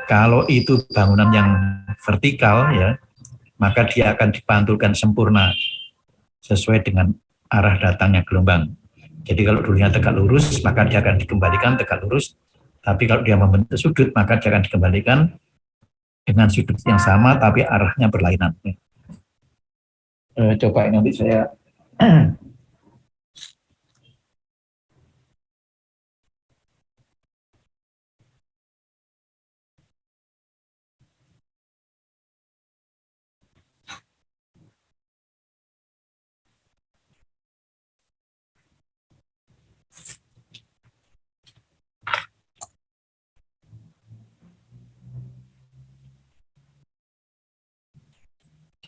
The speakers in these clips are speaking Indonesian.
Kalau itu bangunan yang vertikal ya, maka dia akan dipantulkan sempurna sesuai dengan arah datangnya gelombang. Jadi kalau dulunya tegak lurus, maka dia akan dikembalikan tegak lurus. Tapi kalau dia membentuk sudut, maka dia akan dikembalikan dengan sudut yang sama, tapi arahnya berlainan. Coba nanti saya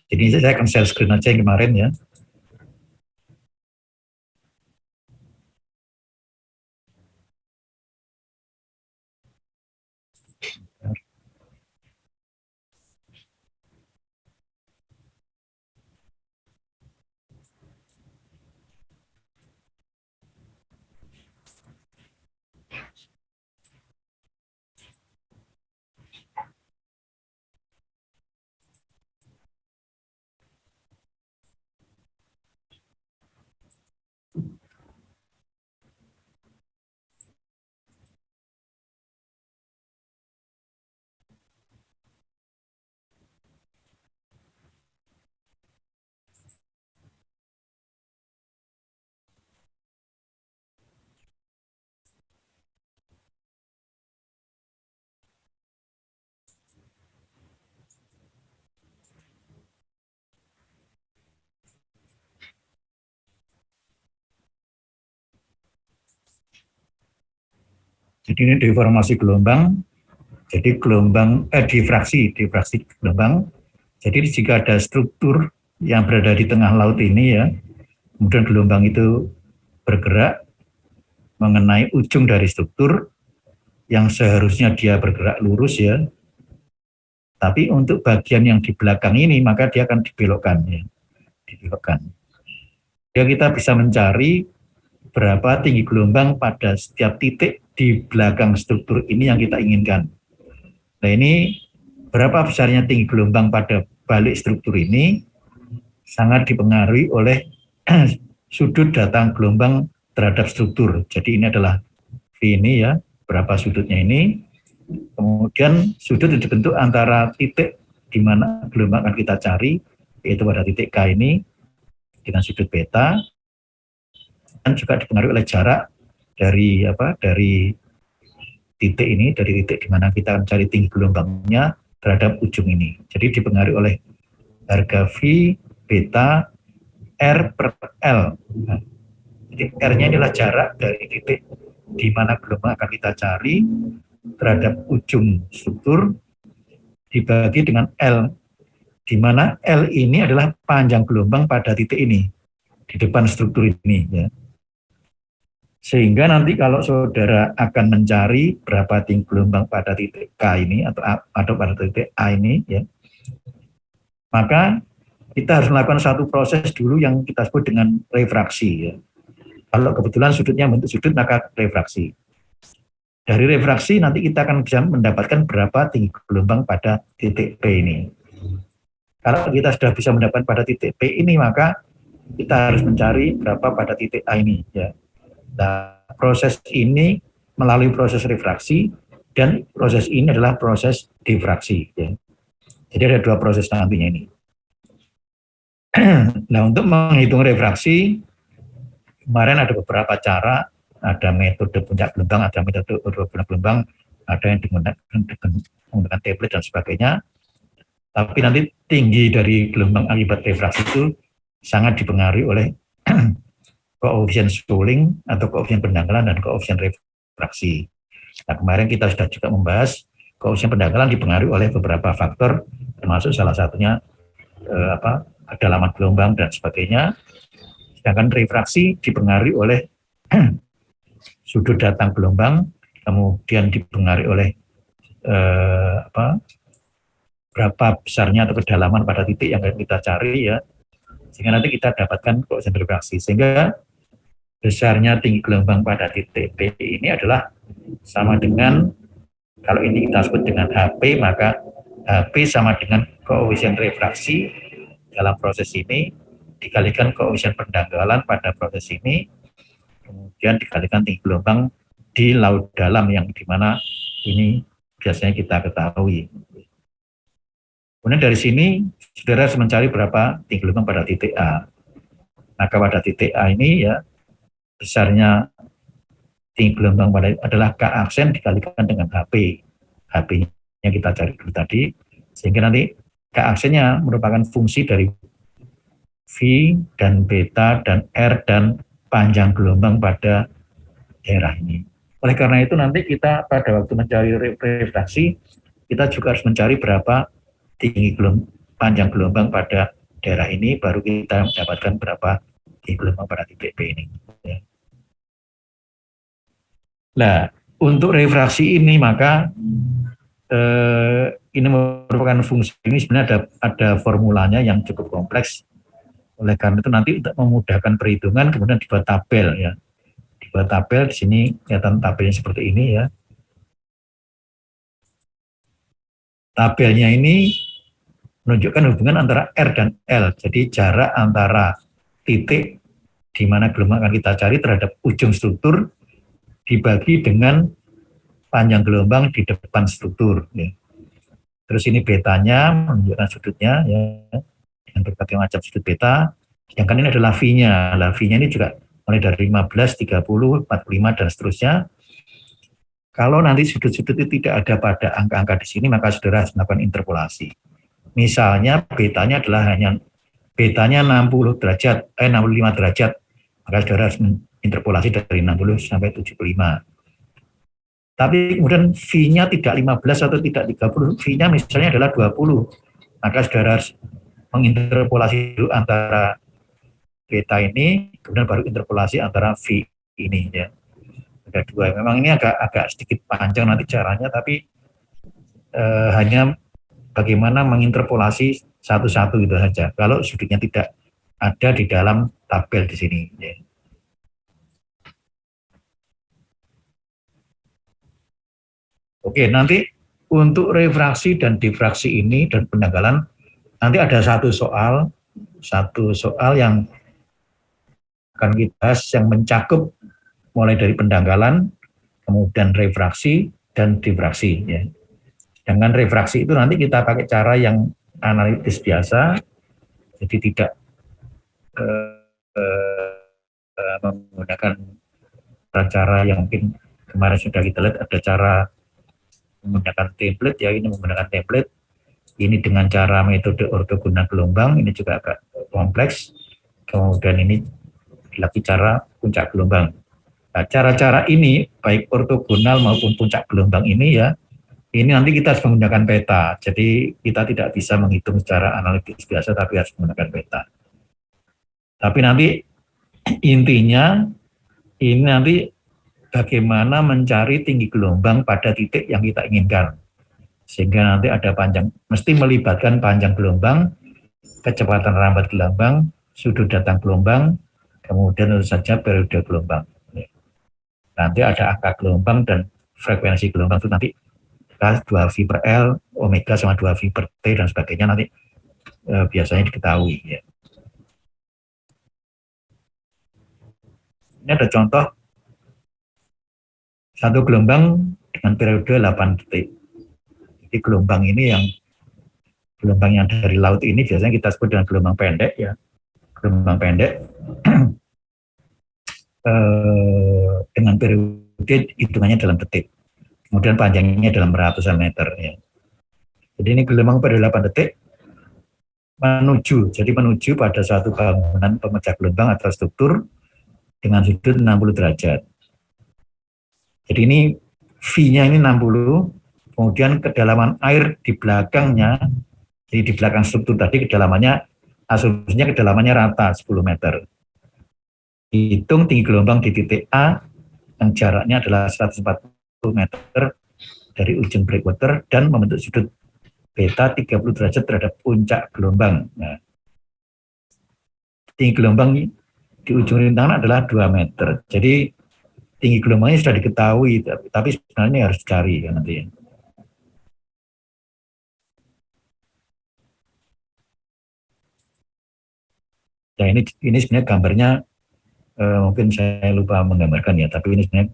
jadi saya akan share screen aja yang kemarin ya. Jadi ini deformasi gelombang, jadi gelombang difraksi gelombang. Jadi jika ada struktur yang berada di tengah laut ini ya, kemudian gelombang itu bergerak mengenai ujung dari struktur yang seharusnya dia bergerak lurus ya, tapi untuk bagian yang di belakang ini maka dia akan dibelokkan ya, dibelokkan. Ya kita bisa mencari berapa tinggi gelombang pada setiap titik di belakang struktur ini yang kita inginkan. Nah ini berapa besarnya tinggi gelombang pada balik struktur ini sangat dipengaruhi oleh sudut datang gelombang terhadap struktur. Jadi ini adalah V ini ya, berapa sudutnya ini. Kemudian sudut yang dibentuk antara titik di mana gelombang akan kita cari, yaitu pada titik K ini dengan sudut beta, dan juga dipengaruhi oleh jarak dari titik ini, dari titik di mana kita mencari tinggi gelombangnya terhadap ujung ini. Jadi dipengaruhi oleh harga V, beta, R per L. Nah, jadi R-nya adalah jarak dari titik di mana gelombang akan kita cari terhadap ujung struktur dibagi dengan L, di mana L ini adalah panjang gelombang pada titik ini, di depan struktur ini. Ya. Sehingga nanti kalau saudara akan mencari berapa tinggi gelombang pada titik K ini atau pada titik A ini, ya, maka kita harus melakukan satu proses dulu yang kita sebut dengan refraksi. Ya. Kalau kebetulan sudutnya bentuk sudut, maka refraksi. Dari refraksi nanti kita akan bisa mendapatkan berapa tinggi gelombang pada titik P ini. Kalau kita sudah bisa mendapatkan pada titik P ini, maka kita harus mencari berapa pada titik A ini. Ya. Nah, proses ini melalui proses refraksi dan proses ini adalah proses difraksi. Ya. Jadi ada dua proses nantinya ini. Nah, untuk menghitung refraksi, kemarin ada beberapa cara, ada metode puncak gelombang, ada metode urban gelombang, ada yang menggunakan tablet dan sebagainya. Tapi nanti tinggi dari gelombang akibat refraksi itu sangat dipengaruhi oleh koefisien Stirling atau koefisien pendangkalan dan koefisien refraksi. Nah, kemarin kita sudah juga membahas koefisien pendangkalan dipengaruhi oleh beberapa faktor, termasuk salah satunya kedalaman gelombang dan sebagainya. Sedangkan refraksi dipengaruhi oleh sudut datang gelombang, kemudian dipengaruhi oleh berapa besarnya atau kedalaman pada titik yang kita cari ya, sehingga nanti kita dapatkan koefisien refraksi. Sehingga besarnya tinggi gelombang pada titik P ini adalah sama dengan Kalau ini kita sebut dengan HP, maka HP sama dengan koefisien refraksi dalam proses ini dikalikan koefisien pendanggalan pada proses ini, kemudian dikalikan tinggi gelombang di laut dalam yang dimana ini biasanya kita ketahui. Kemudian dari sini saudara harus mencari berapa tinggi gelombang pada titik A. Maka pada titik A ini ya besarnya tinggi gelombang pada adalah K aksen dikalikan dengan HP. HP-nya kita cari dulu tadi, sehingga nanti K aksennya merupakan fungsi dari V dan beta dan R dan panjang gelombang pada daerah ini. Oleh karena itu nanti kita pada waktu mencari refraksi, kita juga harus mencari berapa tinggi panjang gelombang pada daerah ini, baru kita mendapatkan berapa tinggi gelombang pada titik P ini. Ya. Nah, untuk refraksi ini maka ini merupakan fungsi, ini sebenarnya ada formulanya yang cukup kompleks. Oleh karena itu nanti untuk memudahkan perhitungan kemudian dibuat tabel ya. Dibuat tabel di sini kelihatan tabelnya seperti ini ya. Tabelnya ini menunjukkan hubungan antara R dan L. Jadi jarak antara titik di mana gelombang akan kita cari terhadap ujung struktur dibagi dengan panjang gelombang di depan struktur. Ya. Terus ini betanya menunjukkan sudutnya ya, dengan berbagai macam sudut beta. Sedangkan ini adalah V-nya. Nah, V-nya ini juga mulai dari 15, 30, 45 dan seterusnya. Kalau nanti sudut-sudut itu tidak ada pada angka-angka di sini, maka saudara harus melakukan interpolasi. Misalnya betanya adalah hanya betanya 60 derajat, 65 derajat, maka saudara harus interpolasi dari 60 sampai 75. Tapi kemudian V-nya tidak 15 atau tidak 30, V-nya misalnya adalah 20, maka saudara harus menginterpolasi dulu antara beta ini, kemudian baru interpolasi antara V ini ya. Ada dua. Memang ini agak sedikit panjang nanti caranya, tapi hanya bagaimana menginterpolasi satu-satu gitu saja. Kalau sudutnya tidak ada di dalam tabel di sini. Ya. Oke, nanti untuk refraksi dan difraksi ini dan pendanggalan nanti ada satu soal yang akan kita bahas yang mencakup mulai dari pendanggalan, kemudian refraksi dan difraksi. Ya. Dengan refraksi itu nanti kita pakai cara yang analitis biasa, jadi tidak menggunakan cara yang mungkin kemarin sudah kita lihat ada cara menggunakan template ya, ini menggunakan template, ini dengan cara metode ortogonal gelombang, ini juga agak kompleks, kemudian ini lagi cara puncak gelombang. Nah, cara-cara ini baik ortogonal maupun puncak gelombang ini ya, ini nanti kita harus menggunakan peta. Jadi kita tidak bisa menghitung secara analitis biasa, tapi harus menggunakan peta. Tapi nanti intinya ini nanti bagaimana mencari tinggi gelombang pada titik yang kita inginkan. Sehingga nanti ada panjang, mesti melibatkan panjang gelombang, kecepatan rambat gelombang, sudut datang gelombang, kemudian tentu saja periode gelombang. Nanti ada angka gelombang dan frekuensi gelombang itu nanti 2V per L, omega sama 2V per T dan sebagainya nanti biasanya diketahui. Ya. Ini ada contoh satu gelombang dengan periode 8 detik. Jadi gelombang ini gelombang yang dari laut ini biasanya kita sebut dengan gelombang pendek ya. Gelombang pendek dengan periode hitungannya dalam detik. Kemudian panjangnya dalam ratusan meter. Ya. Jadi ini gelombang pada 8 detik menuju pada suatu bangunan pemecah gelombang atau struktur dengan sudut 60 derajat. Jadi ini V-nya ini 60, kemudian kedalaman air di belakangnya, jadi di belakang struktur tadi kedalamannya, asumsinya kedalamannya rata 10 meter. Hitung tinggi gelombang di titik A yang jaraknya adalah 140 meter dari ujung breakwater dan membentuk sudut beta 30 derajat terhadap puncak gelombang. Nah, tinggi gelombang di ujung rintangan adalah 2 meter. Jadi tinggi gelombangnya sudah diketahui, tapi sebenarnya harus dicari ya nanti. Ya ini sebenarnya gambarnya mungkin saya lupa menggambarkan ya, tapi ini sebenarnya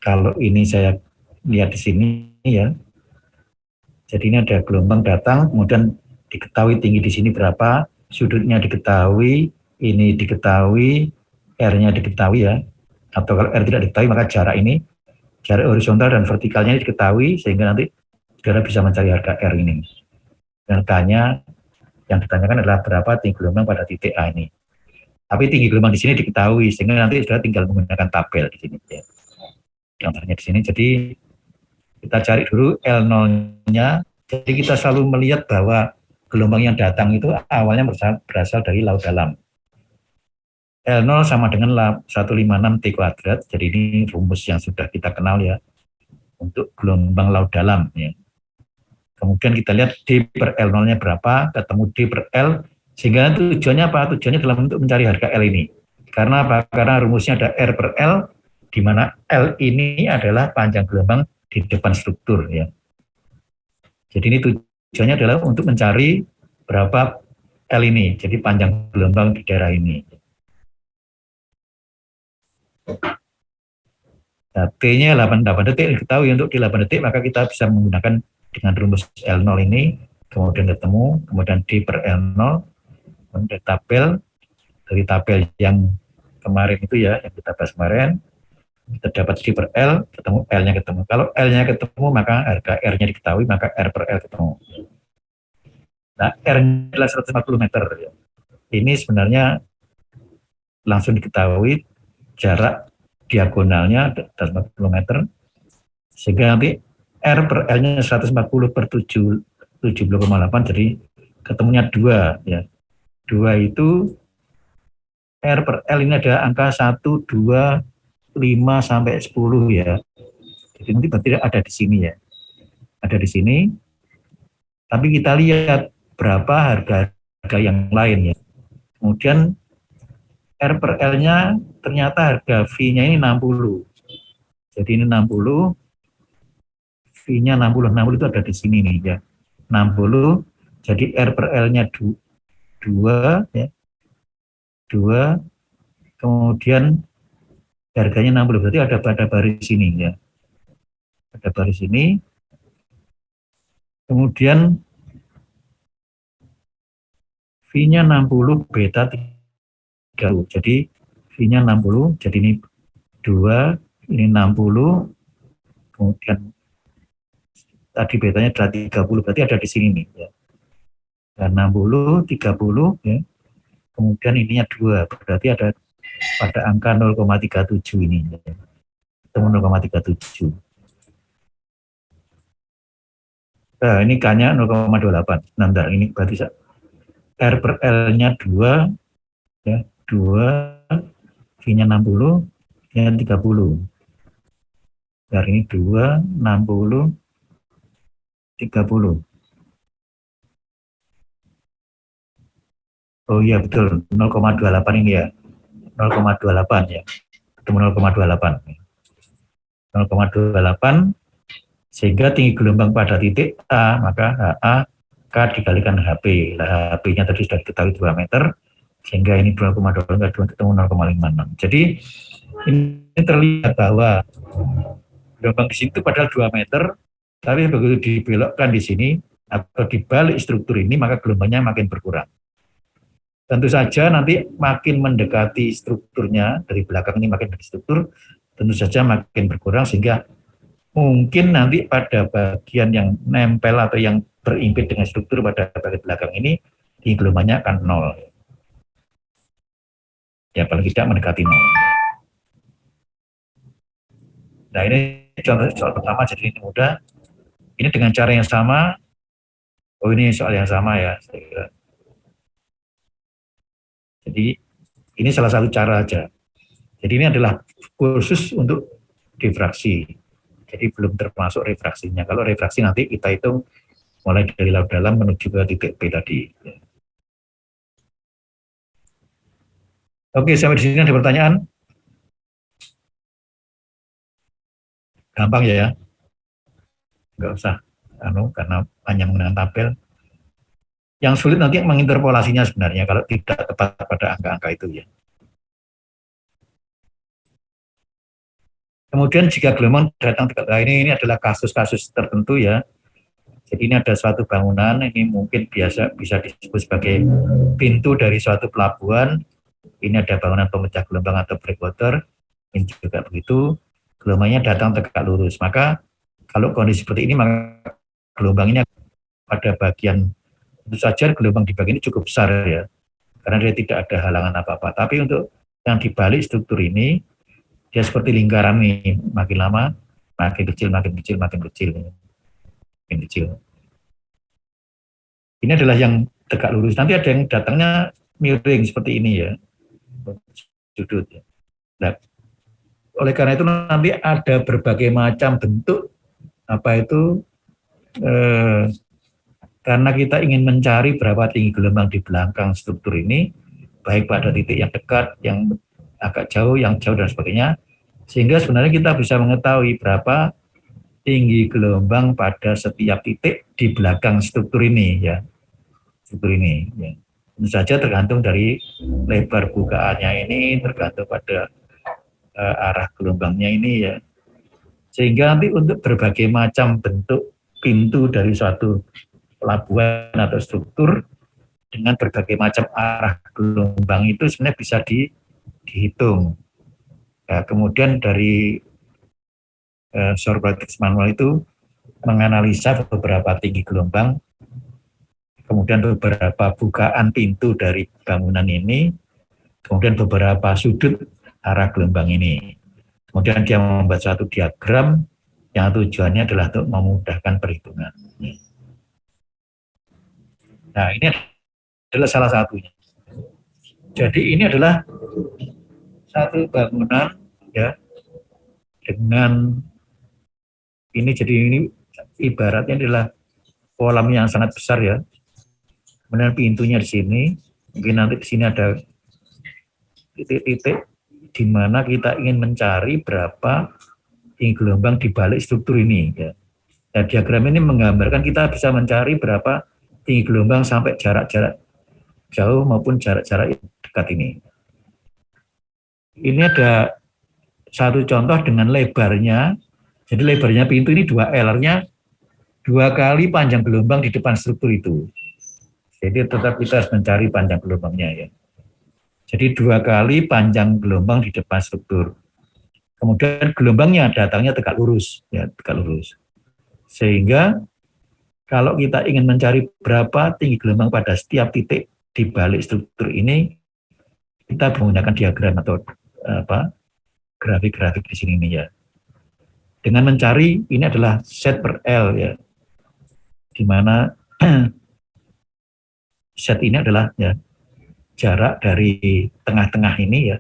kalau ini saya lihat di sini ya, jadi ini ada gelombang datang, kemudian diketahui tinggi di sini berapa, sudutnya diketahui, ini diketahui, R-nya diketahui ya, atau kalau R tidak diketahui maka jarak ini, jarak horizontal dan vertikalnya ini diketahui, sehingga nanti saudara bisa mencari harga R ini. Dan harganya yang ditanyakan adalah berapa tinggi gelombang pada titik A ini. Tapi tinggi gelombang di sini diketahui, sehingga nanti saudara tinggal menggunakan tabel di sini. Ya. Gambarnya di sini, jadi kita cari dulu L0-nya. Jadi kita selalu melihat bahwa gelombang yang datang itu awalnya berasal dari laut dalam. L0 sama dengan 156 T kuadrat. Jadi ini rumus yang sudah kita kenal ya untuk gelombang laut dalam. Ya. Kemudian kita lihat D per L0-nya berapa, ketemu D per L, sehingga tujuannya apa? Tujuannya dalam untuk mencari harga L ini. Karena apa? Karena rumusnya ada R per L, di mana L ini adalah panjang gelombang di depan struktur. Ya. Jadi ini tujuannya adalah untuk mencari berapa L ini, jadi panjang gelombang di daerah ini. Nah, T-nya 88 detik, diketahui untuk di 8 detik, maka kita bisa menggunakan dengan rumus L0 ini, kemudian ketemu, kemudian D per L0, kemudian dari tabel yang kemarin itu ya, yang kita bahas kemarin, kita dapat D per L, ketemu L-nya ketemu. Kalau L-nya ketemu, maka harga R-nya diketahui, maka R per L ketemu. Nah, R-nya adalah 140 meter. Ini sebenarnya langsung diketahui jarak diagonalnya 140 meter, sehingga nanti R per L-nya 140 per 70,8, jadi ketemunya 2 ya. 2 itu R per L ini ada angka 1, 2, 5 sampai 10 ya. Jadi nanti berarti ada di sini ya. Ada di sini. Tapi kita lihat berapa harga yang lain ya. Kemudian R per L-nya ternyata harga V-nya ini 60. Jadi ini 60, V-nya 60. 60 itu ada di sini nih ya. 60, jadi R per L-nya 2 ya. 2, kemudian harganya 60, berarti ada pada baris ini ya. Ada baris ini. Kemudian V-nya 60, beta 30. Jadi V-nya 60, jadi ini 2, ini 60, kemudian tadi betanya adalah 30, berarti ada di sini nih ya. Dan 60, 30 ya. Kemudian ininya 2, berarti ada pada angka 0,37 ini. Ya. Ketemu 0,37. Nah, ini K-nya 0,28. Nah, ini berarti R per L-nya 2, ya, 2, V-nya 60, ya 30. Dari ini 2, 60, 30. Oh iya betul, 0,28 ini ya. 0,28 ya. Ketemu 0,28. 0,28, sehingga tinggi gelombang pada titik A, maka HA K dikalikan HP. Nah, HP-nya tadi sudah diketahui 2 meter, sehingga ini 2,2 ketemu 0,56. Jadi ini terlihat bahwa gelombang di sini itu padahal 2 meter, tapi begitu dibelokkan di sini atau dibalik struktur ini, maka gelombangnya makin berkurang. Tentu saja nanti makin mendekati strukturnya, dari belakang ini makin mendekati struktur, tentu saja makin berkurang, sehingga mungkin nanti pada bagian yang nempel atau yang berimpit dengan struktur pada bagian belakang ini, di gelombangnya akan 0. Ya paling tidak mendekati 0. Nah ini contoh soal pertama, jadi ini mudah. Ini dengan cara yang sama. Oh ini soal yang sama ya, saya kira. Jadi ini salah satu cara aja. Jadi ini adalah khusus untuk difraksi. Jadi belum termasuk refraksinya. Kalau refraksi nanti kita hitung mulai dari laut dalam menuju ke titik P tadi. Oke, sampai di sini ada pertanyaan? Gampang ya? Nggak usah, karena hanya menggunakan tabel. Yang sulit nanti menginterpolasinya sebenarnya kalau tidak tepat pada angka-angka itu ya. Kemudian jika gelombang datang dekat, nah ini adalah kasus-kasus tertentu ya. Jadi ini ada suatu bangunan, ini mungkin biasa bisa disebut sebagai pintu dari suatu pelabuhan. Ini ada bangunan pemecah gelombang atau breakwater. Ini juga begitu, gelombangnya datang tegak lurus. Maka kalau kondisi seperti ini, maka gelombang ini pada bagian, tentu saja gelombang di bagian ini cukup besar ya, karena dia tidak ada halangan apa-apa. Tapi untuk yang di balik struktur ini, dia seperti lingkaran nih, makin lama makin kecil, makin kecil, makin kecil, makin kecil. Ini adalah yang tegak lurus. Nanti ada yang datangnya miring seperti ini ya, sudut. Nah, oleh karena itu nanti ada berbagai macam bentuk apa itu karena kita ingin mencari berapa tinggi gelombang di belakang struktur ini, baik pada titik yang dekat, yang agak jauh, yang jauh dan sebagainya, sehingga sebenarnya kita bisa mengetahui berapa tinggi gelombang pada setiap titik di belakang struktur ini ya, struktur ini. Ya. Tentu saja tergantung dari lebar bukaannya ini, tergantung pada arah gelombangnya ini ya. Sehingga nanti untuk berbagai macam bentuk pintu dari suatu pelabuhan atau struktur dengan berbagai macam arah gelombang itu sebenarnya bisa dihitung. Ya, kemudian dari Sorbatis manual itu menganalisa beberapa tinggi gelombang, kemudian beberapa bukaan pintu dari bangunan ini, kemudian beberapa sudut arah gelombang ini. Kemudian dia membuat suatu diagram yang tujuannya adalah untuk memudahkan perhitungan. Nah, ini adalah salah satunya. Jadi ini adalah satu bangunan ya dengan ini, jadi ini ibaratnya adalah kolam yang sangat besar ya. Kemudian pintunya di sini, mungkin nanti di sini ada titik-titik di mana kita ingin mencari berapa tinggi gelombang di balik struktur ini ya. Nah, diagram ini menggambarkan kita bisa mencari berapa tinggi gelombang sampai jarak-jarak jauh maupun jarak-jarak dekat ini. Ini ada satu contoh dengan lebarnya. Jadi lebarnya pintu ini 2L, artinya 2 kali panjang gelombang di depan struktur itu. Jadi tetap kita harus mencari panjang gelombangnya ya. Jadi 2 kali panjang gelombang di depan struktur. Kemudian gelombangnya datangnya tegak lurus, ya tegak lurus. Sehingga kalau kita ingin mencari berapa tinggi gelombang pada setiap titik di balik struktur ini, kita menggunakan diagram atau grafik-grafik di sini nih ya. Dengan mencari ini adalah set per L ya, di mana set ini adalah ya jarak dari tengah-tengah ini ya,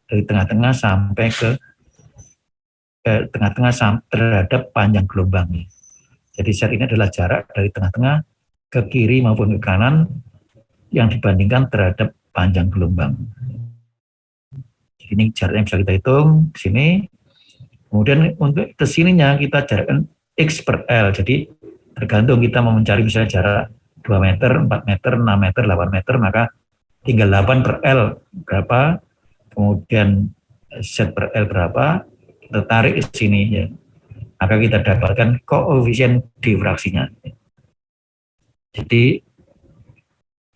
dari tengah-tengah sampai ke tengah-tengah terhadap panjang gelombangnya. Jadi set ini adalah jarak dari tengah-tengah ke kiri maupun ke kanan yang dibandingkan terhadap panjang gelombang. Jadi ini jaraknya bisa kita hitung di sini. Kemudian untuk kesininya kita jarakkan X per L. Jadi tergantung kita mau mencari misalnya jarak 2 meter, 4 meter, 6 meter, 8 meter, maka tinggal 8 per L berapa, kemudian Z per L berapa, kita tarik ke sini ya. Maka kita dapatkan koefisien difraksinya. Jadi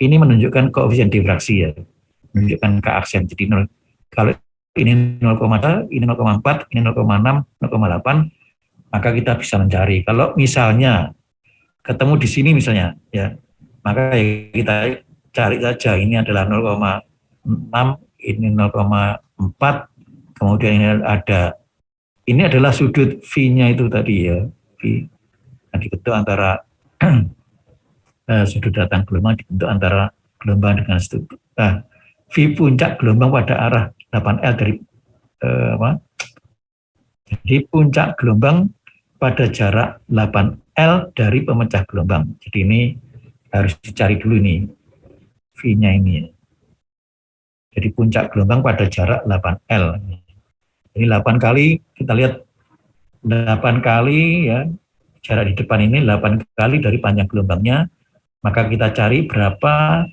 ini menunjukkan koefisien difraksi ya, menunjukkan keaksen. Jadi kalau ini 0,1, ini 0,4, ini 0,6, 0,8, maka kita bisa mencari. Kalau misalnya ketemu di sini misalnya, ya, maka kita cari saja. Ini adalah 0,6, ini 0,4, kemudian ini ada, ini adalah sudut V-nya itu tadi ya, V. Nah, dibentuk antara sudut datang gelombang dibentuk antara gelombang dengan struktur. Nah, V puncak gelombang pada arah 8L dari jadi puncak gelombang pada jarak 8L dari pemecah gelombang. Jadi ini harus dicari dulu nih V-nya ini. Jadi puncak gelombang pada jarak 8L. Jadi 8 kali, kita lihat 8 kali ya, jarak di depan ini 8 kali dari panjang gelombangnya, Maka kita cari berapa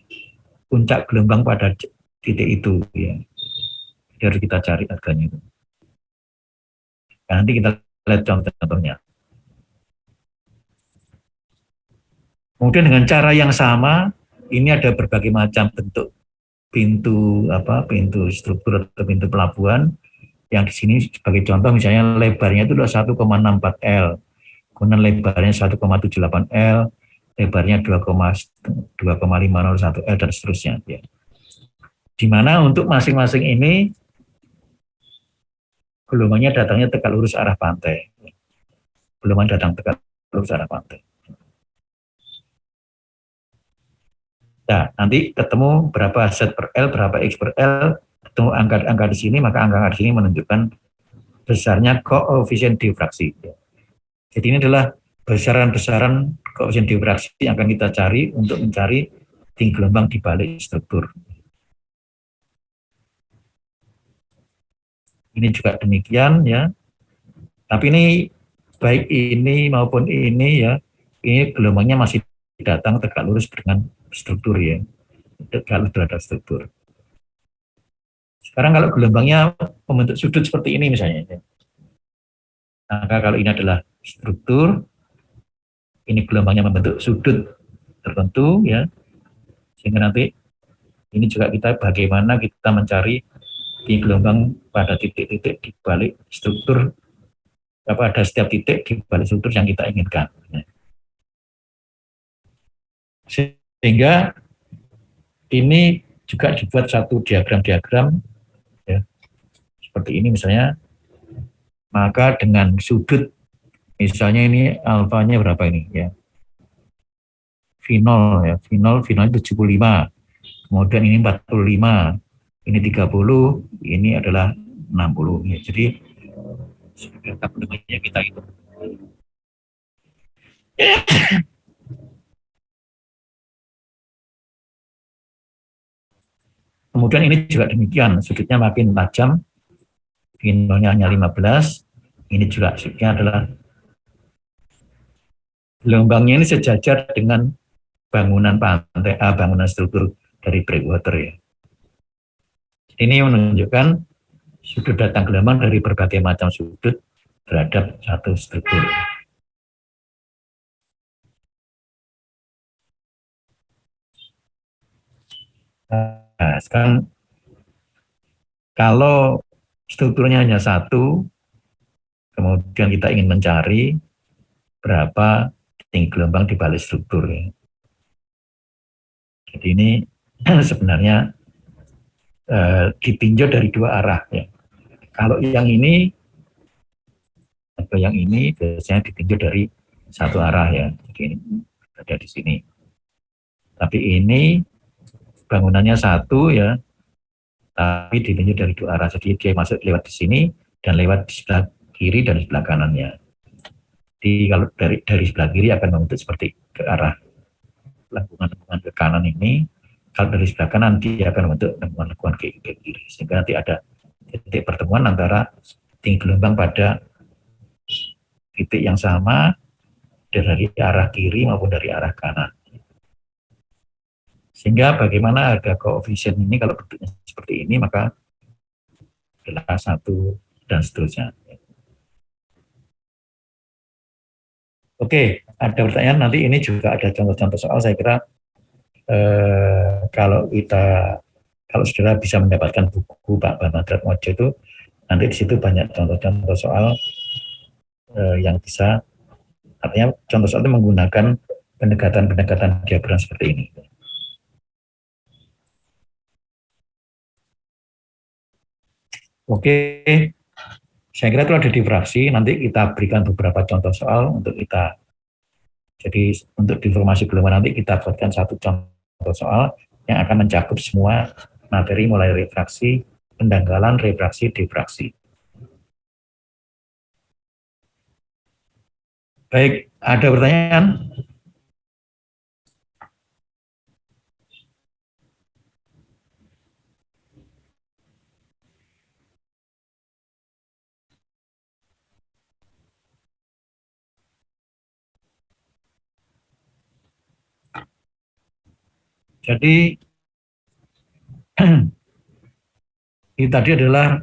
puncak gelombang pada titik itu, ya. Harus kita cari harganya itu. Nah, nanti kita lihat contoh-contohnya. Kemudian dengan cara yang sama, ini ada berbagai macam bentuk pintu struktur atau pintu pelabuhan. Yang di sini sebagai contoh misalnya lebarnya itu adalah 1,64 L, kemudian lebarnya 1,78 L, lebarnya 2,501 L dan seterusnya. Ya. Di mana untuk masing-masing ini gelombangnya datangnya tegak lurus arah pantai. Gelombang datang tegak lurus arah pantai. Nah, nanti ketemu berapa Z per L, berapa X per L, ketemu angka-angka di sini, maka angka-angka di sini menunjukkan besarnya koefisien difraksi. Jadi ini adalah besaran-besaran koefisien difraksi yang akan kita cari untuk mencari tinggi gelombang di balik struktur. Ini juga demikian ya. Tapi ini baik ini maupun ini ya, ini gelombangnya masih datang tegak lurus dengan struktur ya, tegak lurus terhadap struktur. Sekarang kalau gelombangnya membentuk sudut seperti ini misalnya, ya. Maka kalau ini adalah struktur, ini gelombangnya membentuk sudut tertentu ya, sehingga nanti ini juga kita bagaimana kita mencari di gelombang pada titik-titik di balik struktur, pada setiap titik di balik struktur yang kita inginkan. Sehingga ini juga dibuat satu diagram-diagram ya, seperti ini misalnya, maka dengan sudut misalnya ini alfanya berapa ini ya, V0 ya, V0 75, kemudian ini 45, ini 30, ini adalah 60 ya. Jadi sebenarnya kita itu kemudian ini juga demikian, sudutnya makin tajam, V0-nya hanya 15, ini juga sudutnya adalah gelombangnya ini sejajar dengan bangunan pantai, bangunan struktur dari breakwater ya. Ini menunjukkan sudut datang gelombang dari berbagai macam sudut terhadap satu struktur. Nah, sekarang kalau strukturnya hanya satu, kemudian kita ingin mencari berapa tinggi gelombang di balik struktur. Ya. Jadi ini sebenarnya ditinjau dari dua arah. Ya. Kalau yang ini atau yang ini biasanya ditinjau dari satu arah ya. Jadi ini ada di sini. Tapi ini bangunannya satu ya, tapi ditinjau dari dua arah. Jadi dia masuk lewat di sini dan lewat di sebelah kiri dan di sebelah kanannya. Jadi kalau dari sebelah kiri akan membentuk seperti ke arah lengkungan-lengkungan ke kanan ini. Kalau dari sebelah kanan dia akan membentuk lengkungan-lengkungan ke kiri. Sehingga nanti ada titik pertemuan antara tinggi gelombang pada titik yang sama dari arah kiri maupun dari arah kanan. Sehingga bagaimana harga koefisien ini kalau bentuknya seperti ini maka adalah satu dan seterusnya. Oke, ada pertanyaan nanti ini juga ada contoh-contoh soal. Saya kira kalau saudara bisa mendapatkan buku Pak Bambang Mojo itu nanti di situ banyak contoh-contoh soal yang bisa, artinya contoh soal itu menggunakan pendekatan-pendekatan diagram seperti ini. Oke, saya kira itu ada di fraksi. Nanti kita berikan beberapa contoh soal untuk kita. Jadi untuk informasi gelombang nanti kita buatkan satu contoh soal yang akan mencakup semua materi mulai refraksi, pendangkalan, refraksi, difraksi. Baik, ada pertanyaan? Jadi ini tadi adalah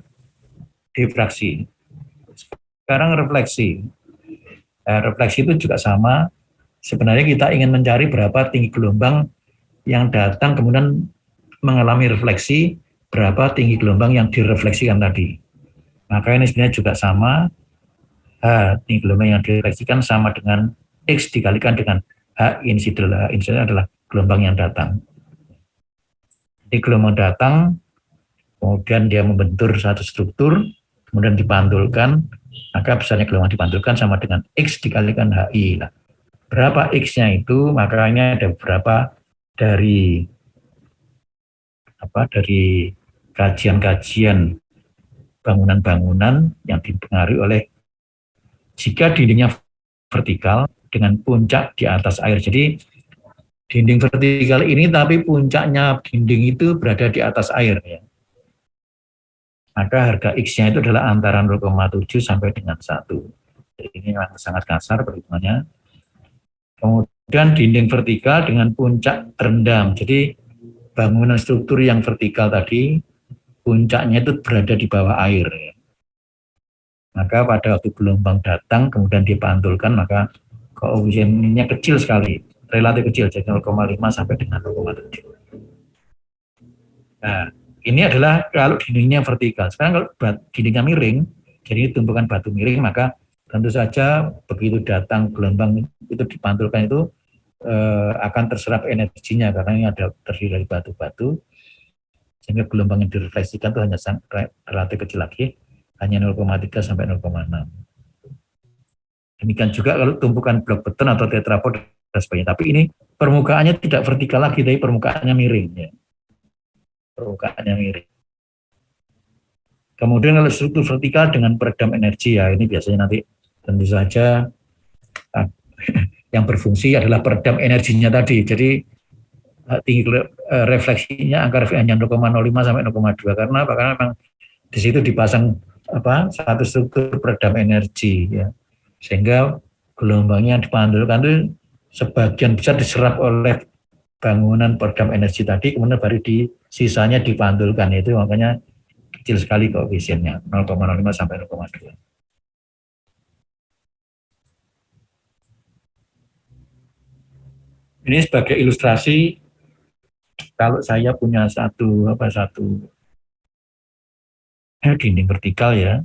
difraksi. Sekarang refleksi. Refleksi itu juga sama. Sebenarnya kita ingin mencari berapa tinggi gelombang yang datang kemudian mengalami refleksi, berapa tinggi gelombang yang direfleksikan tadi. Maka ini sebenarnya juga sama. Tinggi gelombang yang direfleksikan sama dengan X dikalikan dengan H incident. H incident adalah gelombang yang datang. Jadi gelombang datang, kemudian dia membentur satu struktur, kemudian dipantulkan, maka besarnya gelombang dipantulkan sama dengan X dikalikan HI. Nah, berapa X-nya itu, makanya ada beberapa dari dari kajian-kajian bangunan-bangunan yang dipengaruhi oleh jika dindingnya vertikal dengan puncak di atas air. Jadi dinding vertikal ini tapi puncaknya dinding itu berada di atas air ya. Maka harga X-nya itu adalah antara 0,7 sampai dengan 1. Jadi ini memang sangat kasar perhitungannya. Kemudian dinding vertikal dengan puncak terendam. Jadi bangunan struktur yang vertikal tadi, puncaknya itu berada di bawah air. Ya. Maka pada waktu gelombang datang, kemudian dipantulkan, maka koefisiennya kecil sekali, relatif kecil, jadi 0,5 sampai dengan 0,7. Nah, ini adalah kalau dindingnya vertikal. Sekarang kalau dindingnya miring, jadi tumpukan batu miring, maka tentu saja begitu datang gelombang itu dipantulkan itu akan terserap energinya karena ini ada terdiri dari batu-batu, sehingga gelombang yang direfleksikan itu hanya relatif kecil lagi, hanya 0,3 sampai 0,6. Demikian juga kalau tumpukan blok beton atau tetrapod dan sebagainya. Tapi ini permukaannya tidak vertikal lagi, tapi permukaannya miring. Ya. Permukaannya miring. Kemudian kalau struktur vertikal dengan peredam energi, ya ini biasanya nanti tentu saja yang berfungsi adalah peredam energinya tadi. Jadi tinggi refleksinya angka hanya 0,05 sampai 0,2 karena apa? Karena memang di situ dipasang satu struktur peredam energi ya. Sehingga gelombangnya yang dipantulkan itu sebagian besar diserap oleh bangunan peredam energi tadi, kemudian baru di sisanya dipantulkan. Itu makanya kecil sekali koefisiennya 0,05 sampai 0,2. Ini sebagai ilustrasi kalau saya punya satu dinding vertikal ya,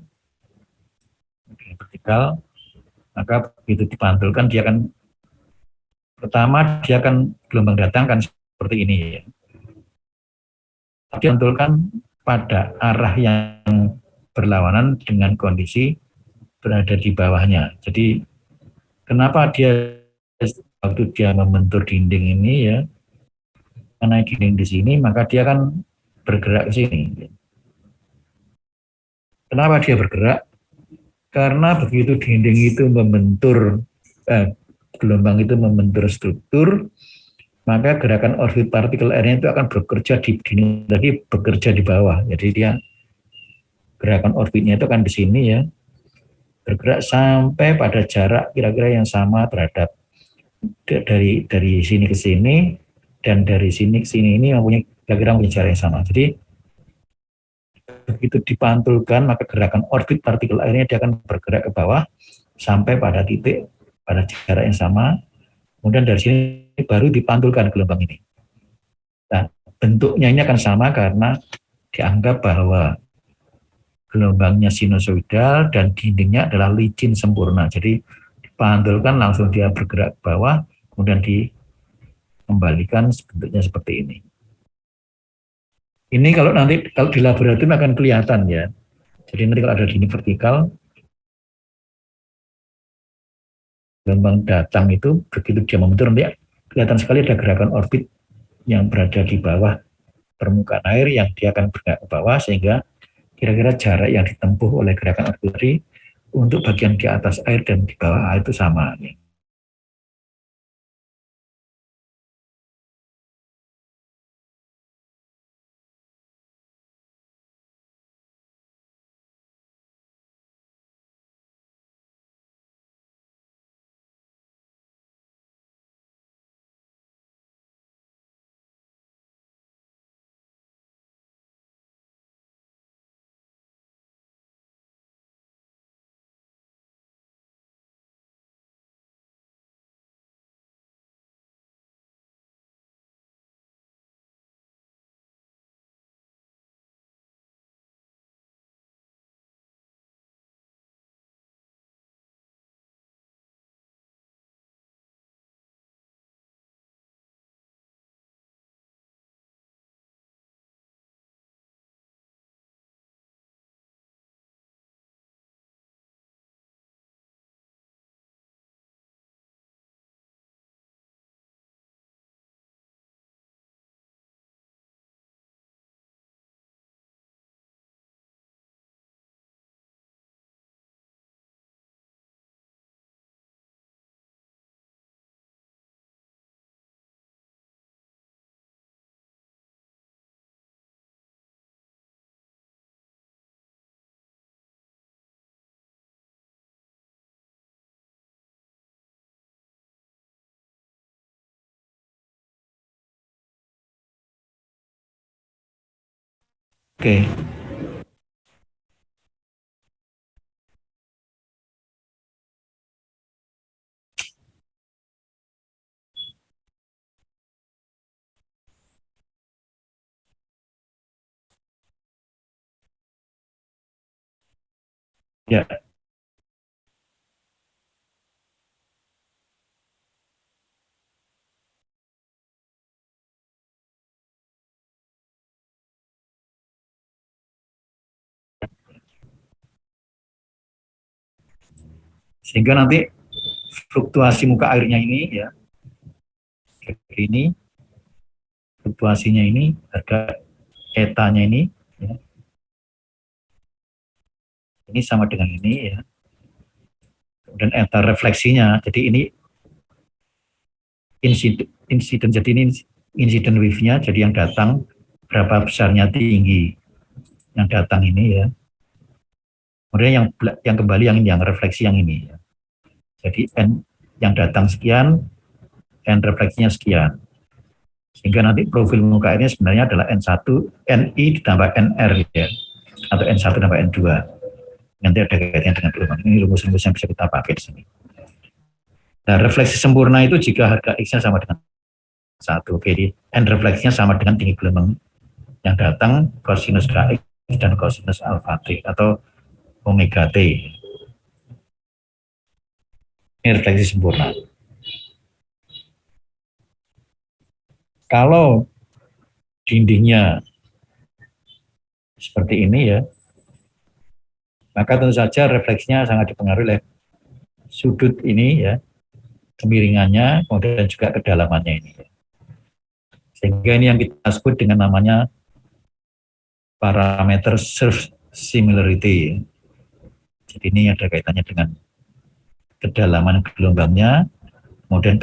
dinding vertikal, maka begitu dipantulkan dia akan pertama dia akan gelombang datang kan seperti ini ya. Dipantulkan pada arah yang berlawanan dengan kondisi berada di bawahnya. Jadi kenapa dia waktu dia membentur dinding ini ya, karena dinding di sini maka dia akan bergerak ke sini. Kenapa dia bergerak? Karena begitu dinding itu membentur gelombang itu membentur struktur, maka gerakan orbit partikel airnya itu akan bekerja di dinding lagi bekerja di bawah. Jadi dia gerakan orbitnya itu akan di sini ya, bergerak sampai pada jarak kira-kira yang sama terhadap dari sini ke sini dan dari sini ke sini ini mempunyai kira-kira mempunyai jarak yang sama. Jadi begitu dipantulkan maka gerakan orbit partikel airnya dia akan bergerak ke bawah sampai pada titik pada jarak yang sama. Kemudian dari sini baru dipantulkan gelombang ini. Nah, bentuknya ini akan sama karena dianggap bahwa gelombangnya sinusoidal dan dindingnya adalah licin sempurna. Jadi dipantulkan langsung dia bergerak ke bawah, kemudian dikembalikan bentuknya seperti ini. Ini kalau nanti kalau di laboratorium akan kelihatan ya. Jadi nanti kalau ada dinding vertikal, gelombang datang itu begitu dia membentur nanti kelihatan sekali ada gerakan orbit yang berada di bawah permukaan air yang dia akan bergerak ke bawah sehingga kira-kira jarak yang ditempuh oleh gerakan orbit untuk bagian di atas air dan di bawah air itu sama. Oke. Ya, sehingga nanti fluktuasi muka airnya ini ya, ini fluktuasinya ini, harga etanya ini, ya, ini sama dengan ini ya. Kemudian eta refleksinya, jadi ini insiden, jadi ini insiden wave-nya, jadi yang datang berapa besarnya tinggi yang datang ini ya. Kemudian yang kembali yang refleksi yang ini ya. Jadi N yang datang sekian, N refleksinya sekian. Sehingga nanti profil muka airnya sebenarnya adalah N1, NI ditambah NR ya. Atau N1 tambah N2. Nanti ada kaitannya dengan gelombang. Ini rumus-rumus yang bisa kita pakai di sini. Nah, refleksi sempurna itu jika harga X-nya sama dengan 1. Oke, jadi N refleksinya sama dengan tinggi gelombang yang datang cosinus KX dan cosinus alpha T atau omega T. Ini refleksi sempurna. Kalau dindingnya seperti ini ya, maka tentu saja refleksinya sangat dipengaruhi oleh sudut ini ya, kemiringannya, kemudian juga kedalamannya ini. Sehingga ini yang kita sebut dengan namanya parameter surface similarity. Jadi ini ada kaitannya dengan kedalaman gelombangnya, kemudian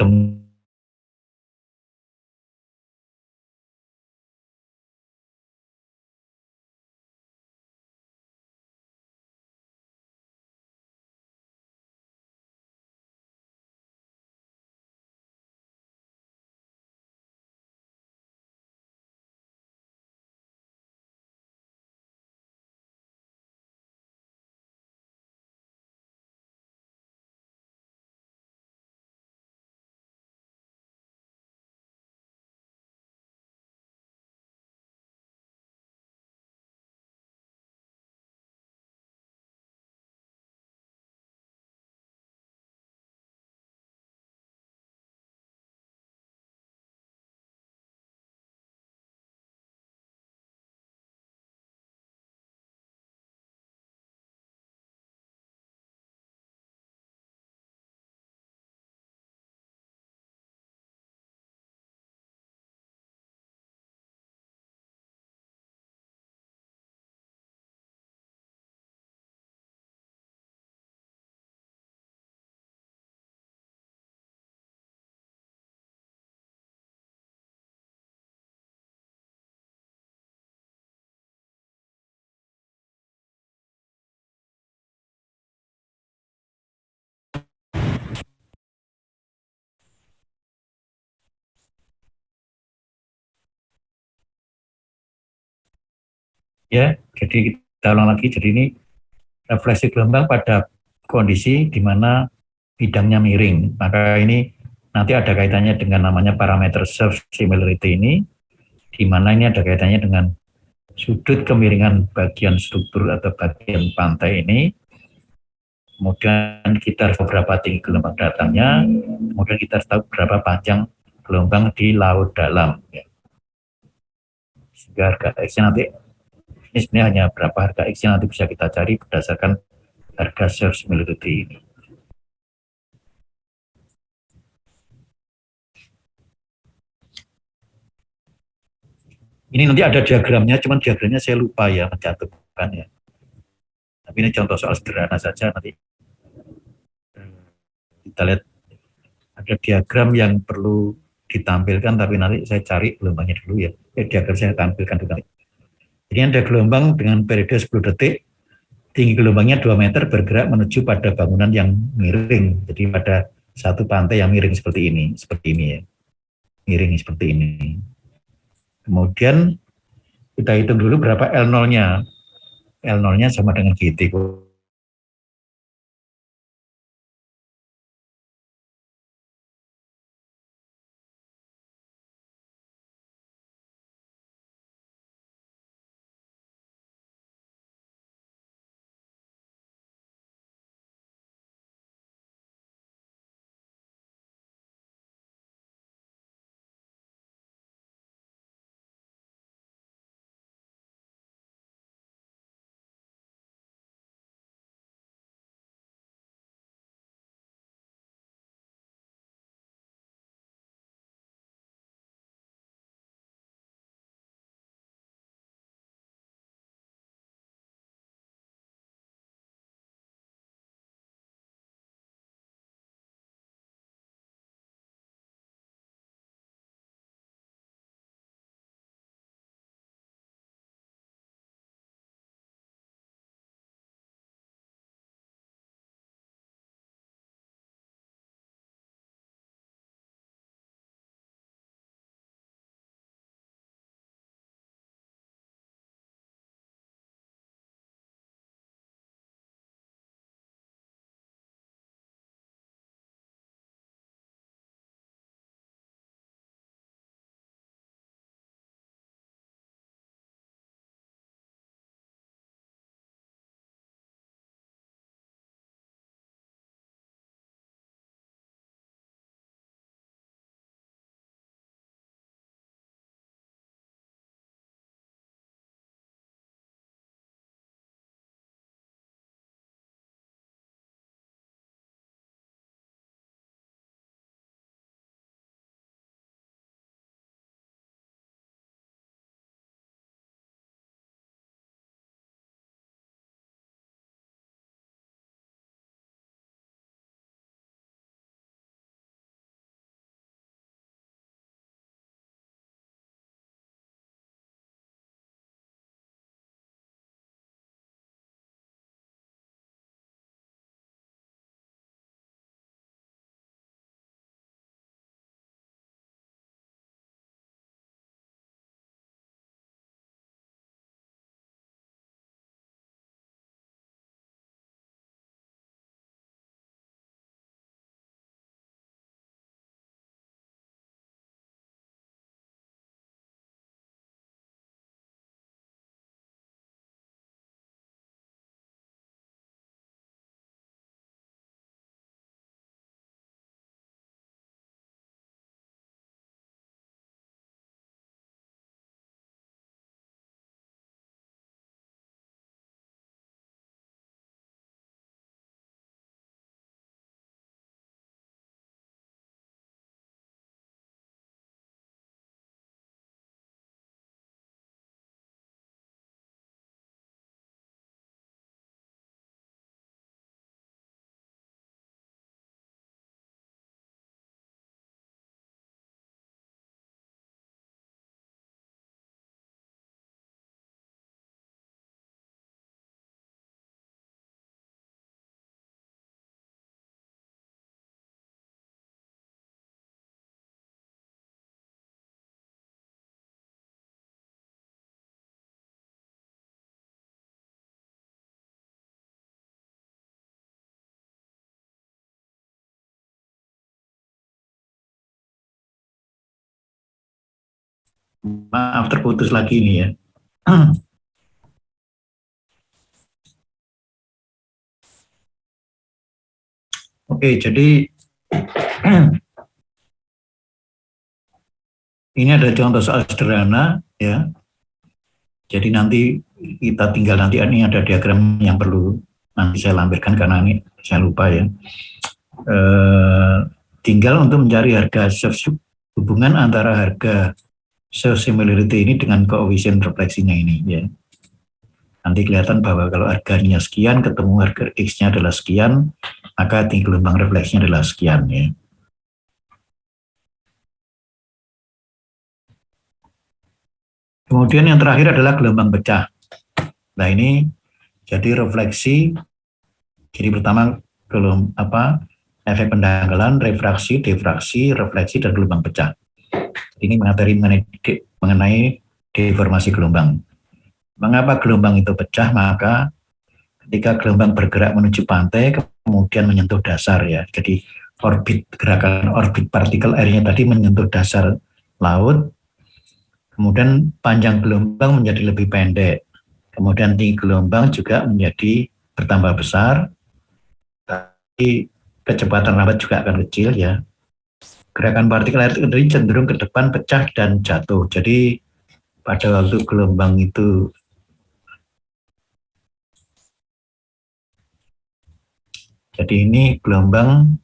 ya, jadi kita ulang lagi. Jadi ini refleksi gelombang pada kondisi di mana bidangnya miring. Maka ini nanti ada kaitannya dengan namanya parameter surface similarity ini, di mana ini ada kaitannya dengan sudut kemiringan bagian struktur atau bagian pantai ini. Kemudian kita tahu berapa tinggi gelombang datangnya, kemudian kita tahu berapa panjang gelombang di laut dalam. Ya. Sehingga harga X nanti, ini sebenarnya hanya berapa harga X nanti bisa kita cari berdasarkan harga surface similarity ini. Ini nanti ada diagramnya, cuman diagramnya saya lupa ya mencantumkan ya. Tapi ini contoh soal sederhana saja, nanti kita lihat ada diagram yang perlu ditampilkan, tapi nanti saya cari gelombangnya dulu ya. Diagram saya tampilkan dulu. Jadi ada gelombang dengan periode 10 detik, tinggi gelombangnya 2 meter bergerak menuju pada bangunan yang miring. Jadi pada satu pantai yang miring seperti ini ya. Miring seperti ini. Kemudian Kita hitung dulu berapa L0-nya. L0-nya sama dengan GT. Maaf terputus lagi nih ya. Oke, jadi ini ada contoh soal sederhana ya. Jadi nanti kita tinggal nanti ini ada diagram yang perlu nanti saya lampirkan karena ini saya lupa ya. Tinggal untuk mencari harga hubungan antara harga self similarity ini dengan koefisien refleksinya ini ya. Nanti kelihatan bahwa kalau harganya sekian ketemu harga X-nya adalah sekian, maka tinggi gelombang refleksinya adalah sekian ya. Kemudian yang terakhir adalah gelombang pecah. Nah ini jadi refleksi. Jadi pertama efek pendangkalan, refraksi, difraksi, refleksi dan gelombang pecah. Ini materi mengenai deformasi gelombang. Mengapa gelombang itu pecah? Maka ketika gelombang bergerak menuju pantai, kemudian menyentuh dasar ya. Jadi gerakan orbit partikel airnya tadi menyentuh dasar laut, kemudian panjang gelombang menjadi lebih pendek. Kemudian tinggi gelombang juga menjadi bertambah besar, tapi kecepatan lambat juga akan kecil ya. Gerakan partikel air itu cenderung ke depan, pecah, dan jatuh. Jadi pada waktu gelombang itu jadi ini gelombang,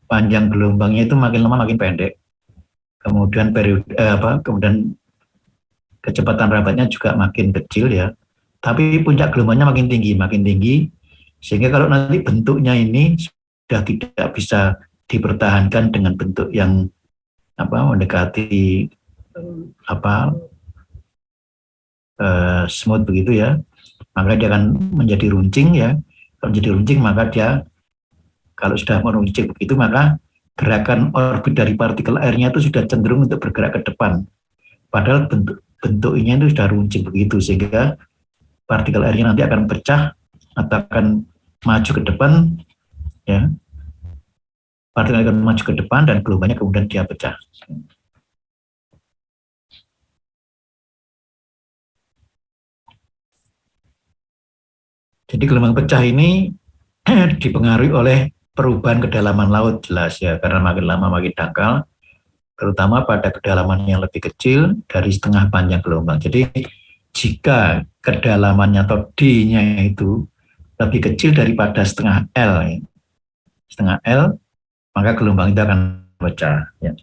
panjang gelombangnya itu makin lama makin pendek. Kemudian kemudian kecepatan rabatnya juga makin kecil ya. Tapi puncak gelombangnya makin tinggi, sehingga kalau nanti bentuknya ini sudah tidak bisa dipertahankan dengan bentuk yang mendekati smooth begitu ya, maka dia akan menjadi runcing ya. Kalau menjadi runcing maka dia, kalau sudah meruncing begitu, maka gerakan orbit dari partikel airnya itu sudah cenderung untuk bergerak ke depan. Padahal bentuknya itu sudah runcing begitu, sehingga partikel airnya nanti akan pecah atau akan maju ke depan ya. Partikel akan maju ke depan dan gelombangnya kemudian dia pecah. Jadi gelombang pecah ini dipengaruhi oleh perubahan kedalaman laut, jelas ya, karena makin lama makin dangkal, terutama pada kedalaman yang lebih kecil dari setengah panjang gelombang. Jadi jika kedalamannya atau D-nya itu lebih kecil daripada setengah L, maka gelombang itu akan pecah ya.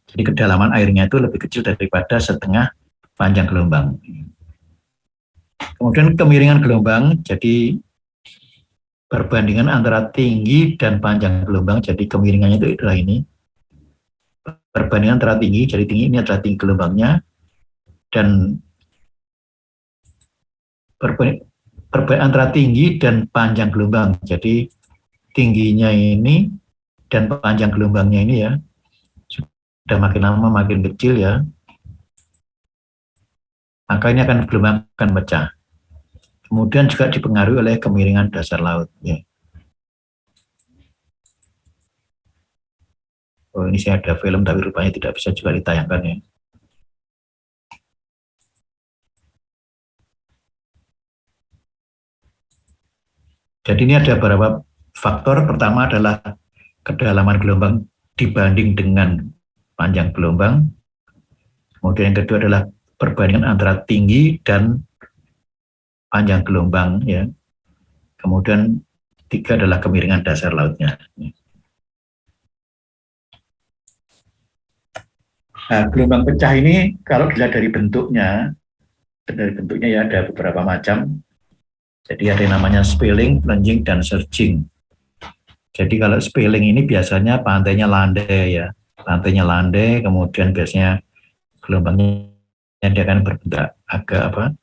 Jadi kedalaman airnya itu lebih kecil daripada setengah panjang gelombang. Kemudian kemiringan gelombang, jadi perbandingan antara tinggi dan panjang gelombang, jadi kemiringannya itu adalah ini. Perbandingan antara tinggi, jadi tinggi ini adalah tinggi gelombangnya, dan perbandingan antara tinggi dan panjang gelombang, jadi tingginya ini dan panjang gelombangnya ini ya, sudah makin lama makin kecil ya, maka ini akan gelombang akan pecah. Kemudian juga dipengaruhi oleh kemiringan dasar laut ya. Oh, ini saya ada film tapi rupanya tidak bisa juga ditayangkan ya. Jadi ini ada beberapa faktor. Pertama adalah kedalaman gelombang dibanding dengan panjang gelombang. Kemudian yang kedua adalah perbandingan antara tinggi dan panjang gelombang ya. Kemudian tiga adalah kemiringan dasar lautnya. Nah, gelombang pecah ini kalau dilihat dari bentuknya ya ada beberapa macam. Jadi ada yang namanya spilling, plunging, dan surging. Jadi kalau spilling ini biasanya pantainya landai ya, pantainya landai, kemudian biasanya gelombangnya dia akan berbentuk agak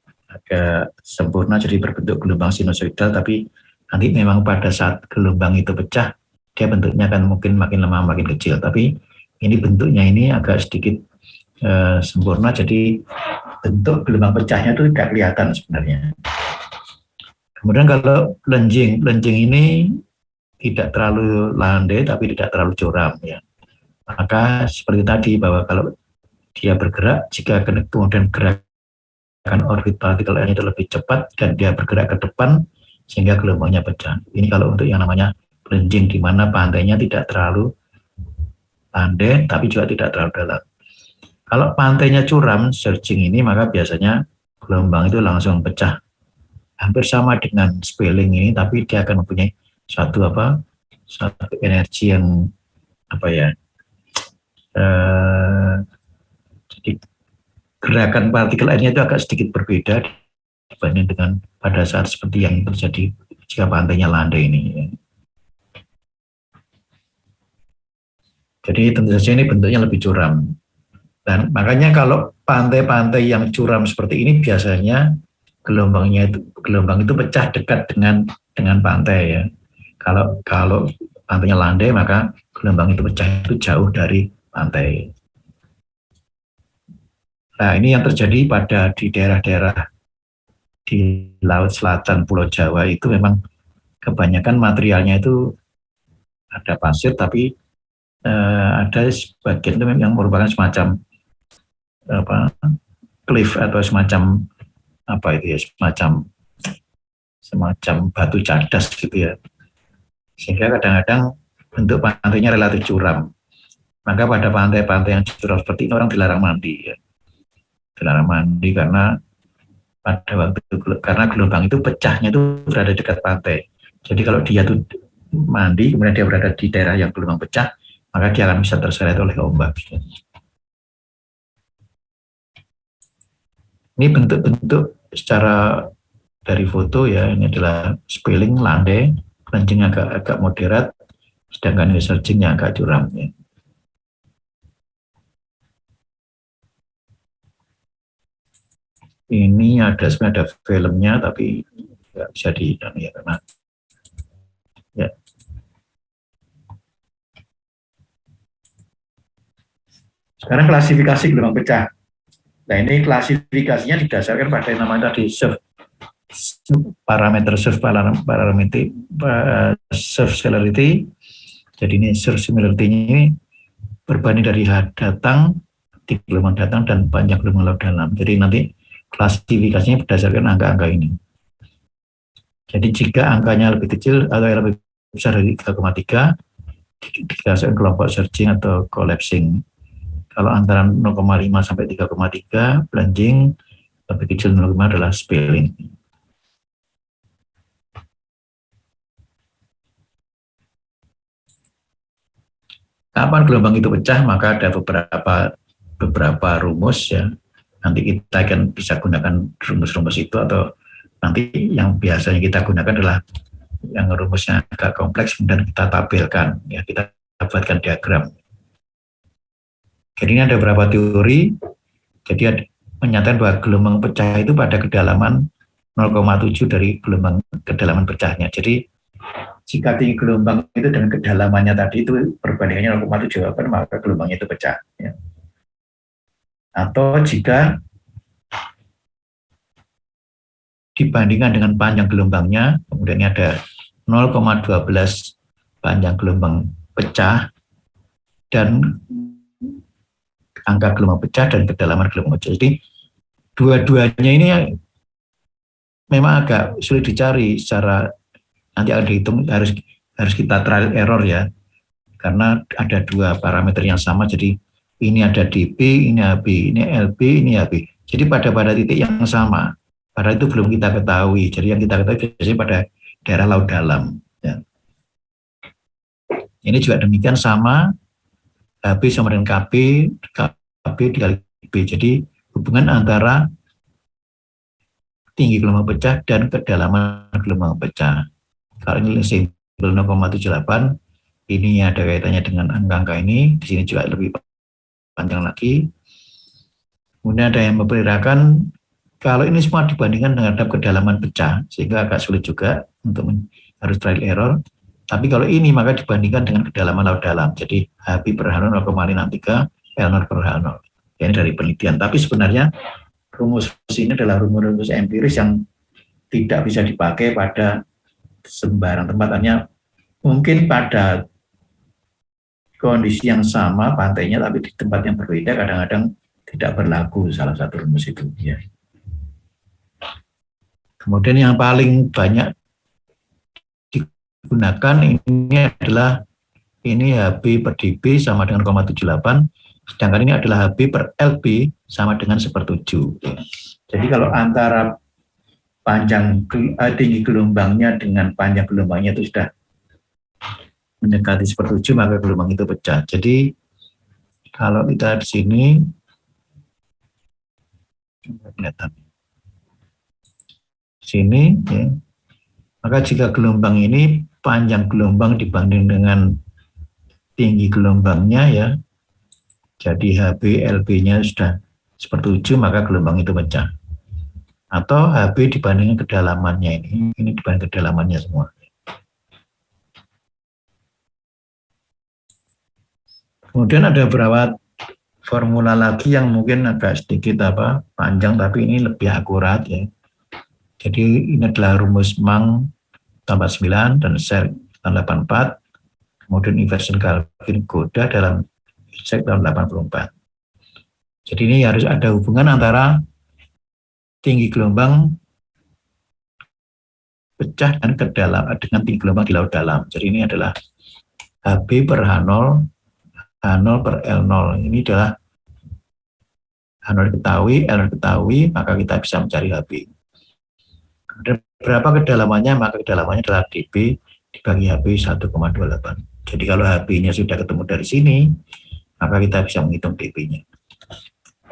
sempurna, jadi berbentuk gelombang sinusoidal, tapi nanti memang pada saat gelombang itu pecah, dia bentuknya akan mungkin makin lama makin kecil, tapi ini bentuknya ini agak sedikit sempurna, jadi bentuk gelombang pecahnya itu tidak kelihatan sebenarnya. Kemudian kalau plunging ini tidak terlalu landai tapi tidak terlalu curam ya. Maka seperti tadi bahwa kalau dia bergerak, jika kemudian gerakan orbit partikel air itu lebih cepat dan dia bergerak ke depan sehingga gelombangnya pecah. Ini kalau untuk yang namanya plunging, di mana pantainya tidak terlalu landai tapi juga tidak terlalu dalam. Kalau pantainya curam, surging ini, maka biasanya gelombang itu langsung pecah. Hampir sama dengan spilling ini, tapi dia akan mempunyai satu energi yang jadi gerakan partikel airnya itu agak sedikit berbeda dibanding dengan pada saat seperti yang terjadi jika pantainya landai ini. Jadi tentu saja ini bentuknya lebih curam. Dan makanya kalau pantai-pantai yang curam seperti ini biasanya gelombang itu pecah dekat dengan pantai ya. Kalau pantainya landai, maka gelombang itu pecah itu jauh dari pantai. Nah, ini yang terjadi pada di daerah-daerah di Laut Selatan Pulau Jawa itu memang kebanyakan materialnya itu ada pasir, tapi ada sebagian itu yang merupakan semacam apa cliff atau semacam apa itu ya, semacam batu cadas gitu ya, sehingga kadang-kadang bentuk pantainya relatif curam. Maka pada pantai-pantai yang curam seperti ini orang dilarang mandi ya. Dilarang mandi karena pada waktu karena gelombang itu pecahnya itu berada dekat pantai. Jadi kalau dia tuh mandi kemudian dia berada di daerah yang gelombang pecah, maka dia akan bisa terseret oleh ombak. Ini bentuk-bentuk secara dari foto ya, ini adalah spilling landai, plunging agak moderat, sedangkan ini surgingnya agak curam ya. Ini sebenarnya ada filmnya tapi nggak bisa di ya karena ya. Sekarang klasifikasi gelombang pecah. Nah, ini klasifikasinya didasarkan pada yang namanya tadi parameter surf celerity. Jadi ini surf similarity ini berbanding dari datang, di gelombang datang dan panjang gelombang laut dalam. Jadi nanti klasifikasinya berdasarkan angka-angka ini. Jadi jika angkanya lebih kecil atau lebih besar dari 3,3 dikasih kelompok surging atau collapsing. Kalau antara 0,5 sampai 3,3 plunging, lebih kecil 0,5 adalah spilling. Kapan gelombang itu pecah? Maka ada beberapa rumus ya. Nanti kita akan bisa gunakan rumus-rumus itu, atau nanti yang biasanya kita gunakan adalah yang rumusnya agak kompleks dan kita tabelkan ya, kita buatkan diagram. Jadi ini ada beberapa teori. Jadi menyatakan bahwa gelombang pecah itu pada kedalaman 0,7 dari gelombang kedalaman pecahnya. Jadi jika tinggi gelombang itu dengan kedalamannya tadi itu perbandingannya 0,7, maka gelombangnya itu pecah. Ya. Atau jika dibandingkan dengan panjang gelombangnya, kemudian ada 0,12 panjang gelombang pecah dan angka gelombang pecah dan kedalaman gelombang pecah. Jadi dua-duanya ini memang agak sulit dicari secara, nanti akan dihitung, harus kita trial error ya, karena ada dua parameter yang sama. Jadi ini ada dp, ini hb, ini lb, ini hb. Jadi pada titik yang sama. Padahal itu belum kita ketahui. Jadi yang kita ketahui biasanya pada daerah laut dalam. Ya. Ini juga demikian sama, hb sama dengan kb, kb dikali b. Jadi hubungan antara tinggi gelombang pecah dan kedalaman gelombang pecah. Kalau ini simbol 0,78, ini ada kaitannya dengan angka-angka ini. Di sini juga lebih panjang lagi. Kemudian ada yang memperkirakan kalau ini semua dibandingkan dengan kedalaman pecah, sehingga agak sulit juga untuk harus trial error. Tapi kalau ini maka dibandingkan dengan kedalaman laut dalam. Jadi HB per H0 0,63, L0 per H0. Ini dari penelitian. Tapi sebenarnya rumus ini adalah rumus empiris yang tidak bisa dipakai pada sembarang tempat. Hanya mungkin pada kondisi yang sama pantainya, tapi di tempat yang berbeda kadang-kadang tidak berlaku salah satu rumus itu. Ya. Kemudian yang paling banyak digunakan ini adalah ini HB per dB sama dengan 0,78, sedangkan ini adalah HB per LB sama dengan 1/7. Ya. Jadi kalau antara tinggi gelombangnya dengan panjang gelombangnya itu sudah mendekati 1/7, maka gelombang itu pecah. Jadi kalau kita di sini kelihatan sini ya, maka jika gelombang ini panjang gelombang dibanding dengan tinggi gelombangnya ya, jadi HB LB-nya sudah 1/7, maka gelombang itu pecah. Atau HB dibandingkan kedalamannya, ini dibanding kedalamannya semua. Kemudian ada beberapa formula lagi yang mungkin agak sedikit panjang, tapi ini lebih akurat ya. Jadi ini adalah rumus Mang tambah 9 dan Serre tahun 84, kemudian Iverson Calvin Goda dalam Isaac tahun 84. Jadi ini harus ada hubungan antara tinggi gelombang pecah dan dengan tinggi gelombang di laut dalam. Jadi ini adalah HB per H0, H0 per L0. Ini adalah H0 diketahui, L0 diketahui, maka kita bisa mencari HB. Dan berapa kedalamannya? Maka kedalamannya adalah dB dibagi HB 1,28. Jadi kalau HB-nya sudah ketemu dari sini, maka kita bisa menghitung dB-nya.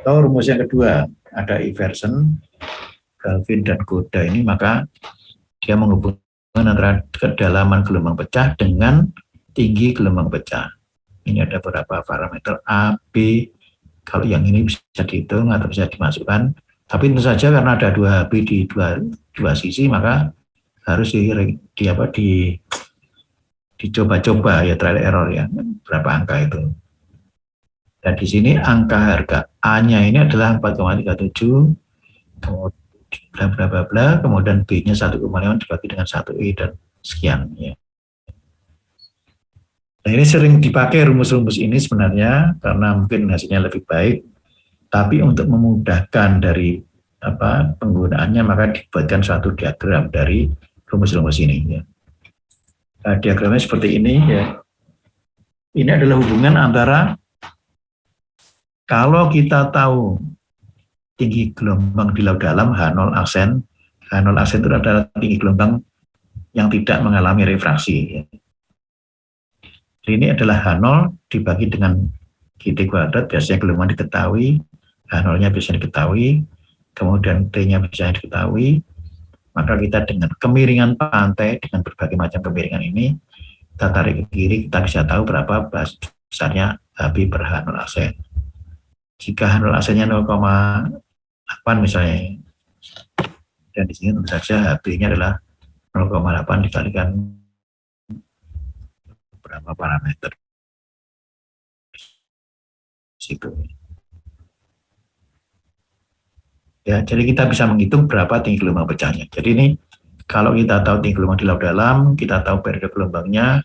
Atau rumus yang kedua, ada Iverson, Calvin, dan Goda ini, maka dia menghubungkan antara kedalaman gelombang pecah dengan tinggi gelombang pecah. Ini ada beberapa parameter A, B. Kalau yang ini bisa dihitung atau bisa dimasukkan. Tapi tentu saja karena ada 2 HB di dua sisi, maka harus dicoba-coba ya, trial error ya, berapa angka itu. Dan di sini angka harga A-nya ini adalah 4,37, kemudian bla bla bla bla, kemudian B-nya 1,5 dibagi dengan 1I dan sekian ya. Nah, ini sering dipakai rumus-rumus ini sebenarnya karena mungkin hasilnya lebih baik, tapi untuk memudahkan dari penggunaannya maka dibuatkan suatu diagram dari rumus-rumus ini ya. Nah, diagramnya seperti ini ya. Ini adalah hubungan antara kalau kita tahu tinggi gelombang di laut dalam H0 aksen. H0 aksen itu adalah tinggi gelombang yang tidak mengalami refraksi. Ini adalah H0 dibagi dengan GT kuadrat, biasanya gelombang diketahui, H0-nya bisa diketahui, kemudian T-nya bisa diketahui, maka kita dengan kemiringan pantai, dengan berbagai macam kemiringan ini, kita tarik ke kiri, kita bisa tahu berapa besarnya HB per H0 aksen. Jika H0 aksennya 0,8 misalnya, dan di sini tentu saja HB-nya adalah 0,8 dikalikan berapa parameter situ. Ya, jadi kita bisa menghitung berapa tinggi gelombang pecahnya. Jadi ini kalau kita tahu tinggi gelombang di laut dalam, kita tahu periode gelombangnya,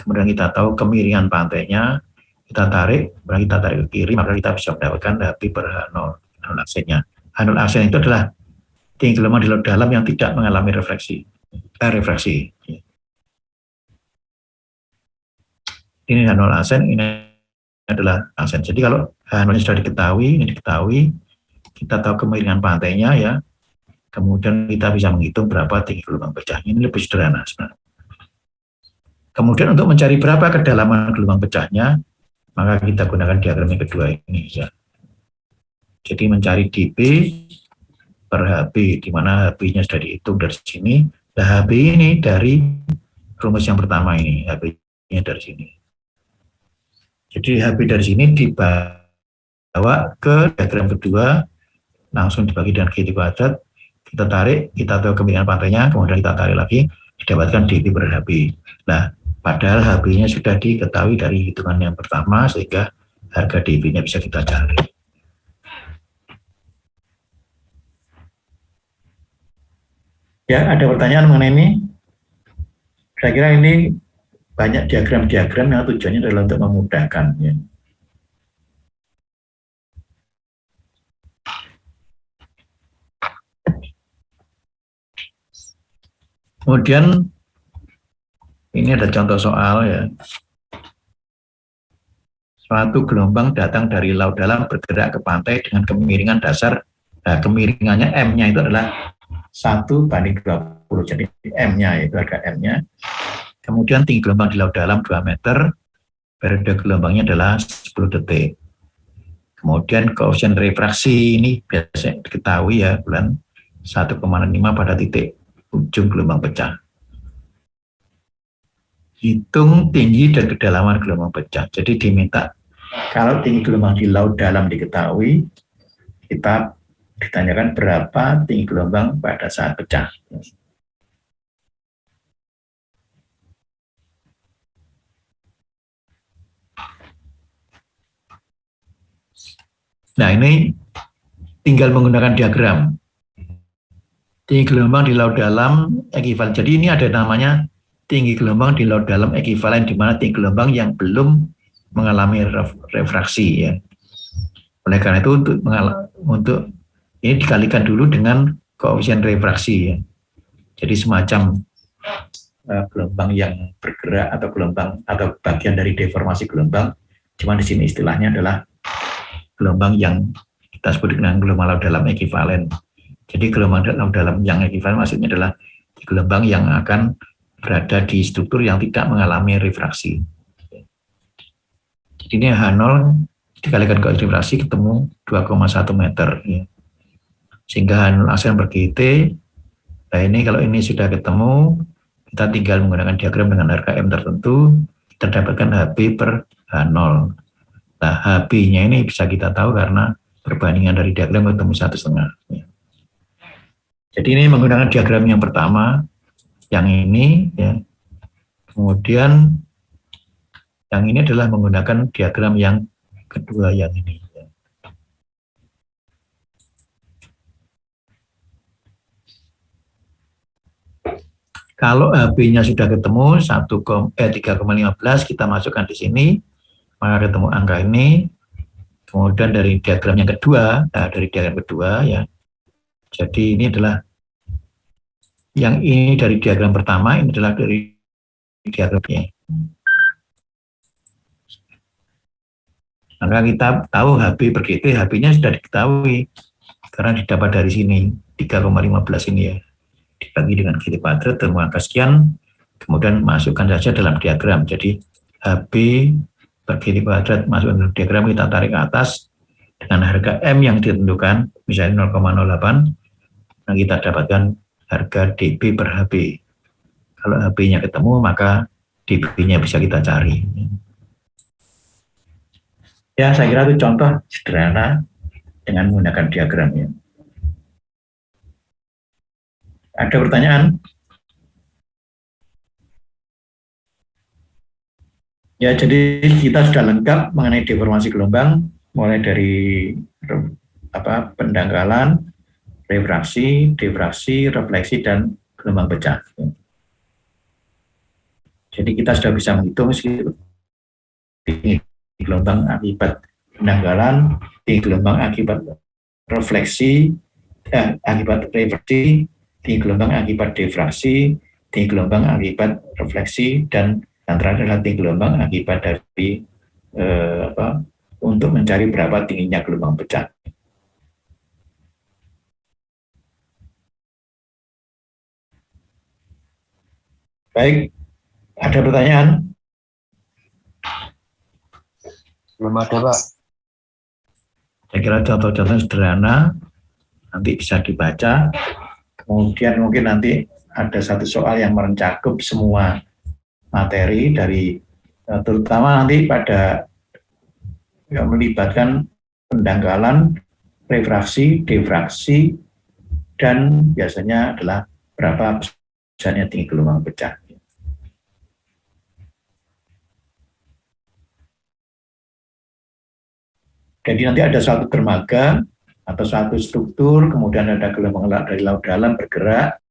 kemudian kita tahu kemiringan pantainya, kita tarik ke kiri, maka kita bisa mendapatkan HB per H0 aksennya. H0 aksen itu adalah tinggi gelombang di laut dalam yang tidak mengalami refraksi. Ini H0 aksen, ini adalah aksen. Jadi kalau H0-nya sudah diketahui, ini diketahui, kita tahu kemiringan pantainya ya, kemudian kita bisa menghitung berapa tinggi gelombang pecah. Ini lebih sederhana sebenarnya. Kemudian untuk mencari berapa kedalaman gelombang pecahnya, maka kita gunakan diagram yang kedua ini ya. Jadi mencari dB per HB, di mana HB-nya sudah dihitung dari sini. Nah, HB ini dari rumus yang pertama ini, HB-nya dari sini. Jadi HB dari sini dibawa ke diagram kedua, langsung dibagi dengan GT kuadrat, kita tarik, kita tahu kemiringan pantainya, kemudian kita tarik lagi, didapatkan dB per HB. Nah, padahal HB-nya sudah diketahui dari hitungan yang pertama, sehingga harga dB-nya bisa kita cari. Ya, ada pertanyaan mengenai ini? Saya kira ini banyak diagram-diagram yang tujuannya adalah untuk memudahkan. Ya. Kemudian ini ada contoh soal ya. Suatu gelombang datang dari laut dalam bergerak ke pantai dengan kemiringan dasar. Nah, kemiringannya M-nya itu adalah 1/20. Jadi M-nya itu harga M-nya. Kemudian tinggi gelombang di laut dalam 2 meter. Periode gelombangnya adalah 10 detik. Kemudian koefisien refraksi ini biasanya diketahui ya, bulan 1,5 pada titik ujung gelombang pecah. Hitung tinggi dan kedalaman gelombang pecah. Jadi diminta kalau tinggi gelombang di laut dalam diketahui, kita ditanyakan berapa tinggi gelombang pada saat pecah. Nah, ini tinggal menggunakan diagram. Tinggi gelombang di laut dalam ekivalen. Jadi ini ada namanya tinggi gelombang di laut dalam ekivalen, di mana tinggi gelombang yang belum mengalami refraksi ya. Oleh karena itu untuk ini dikalikan dulu dengan koefisien refraksi ya. Jadi semacam gelombang yang bergerak atau gelombang atau bagian dari deformasi gelombang. Cuma di sini istilahnya adalah gelombang yang kita sebut dengan gelombang laut dalam ekivalen. Jadi gelombang laut dalam yang ekivalen maksudnya adalah gelombang yang akan berada di struktur yang tidak mengalami refraksi. Jadi ini H0 dikalikan koefisien refraksi ketemu 2,1 meter. Ya. Sehingga H0 aksen per-GT. Nah ini kalau ini sudah ketemu, kita tinggal menggunakan diagram dengan harga M tertentu, kita dapatkan HB per H0. Nah HB-nya ini bisa kita tahu karena perbandingan dari diagram ketemu 1,5. Ya. Jadi ini menggunakan diagram yang pertama, yang ini, ya. Kemudian yang ini adalah menggunakan diagram yang kedua, yang ini. Ya. Kalau HB-nya sudah ketemu 3,15, kita masukkan di sini, maka ketemu angka ini. Kemudian dari diagram yang kedua, ya. Jadi ini adalah yang ini dari diagram pertama, ini adalah dari diagramnya. Maka kita tahu HB per GT, HB-nya sudah diketahui karena didapat dari sini 3,15 ini ya, dibagi dengan GT kuadrat dan angka sekian, kemudian masukkan saja dalam diagram. Jadi HB per GT kuadrat masukkan dalam diagram, kita tarik ke atas dengan harga M yang ditentukan, misalnya 0,08, nah kita dapatkan harga dB per HB. Kalau HB-nya ketemu, maka dB-nya bisa kita cari. Ya, saya kira itu contoh sederhana dengan menggunakan diagram ya. Ada pertanyaan? Ya, jadi kita sudah lengkap mengenai deformasi gelombang, mulai dari pendangkalan, refraksi, difraksi, refleksi, dan gelombang pecah. Jadi kita sudah bisa menghitung gelombang akibat pendangkalan, gelombang akibat refleksi, akibat refraksi, gelombang akibat difraksi, gelombang akibat refleksi, dan yang terakhir adalah gelombang akibat dari untuk mencari berapa tingginya gelombang pecah. Baik, ada pertanyaan? Belum ada, Pak. Saya kira contoh-contoh sederhana nanti bisa dibaca. Kemudian mungkin nanti ada satu soal yang mencakup semua materi dari terutama nanti pada yang melibatkan pendangkalan, refraksi, difraksi, dan biasanya adalah berapa besarnya tinggi gelombang pecah. Jadi nanti ada suatu dermaga atau suatu struktur, kemudian ada gelombang dari laut dalam bergerak,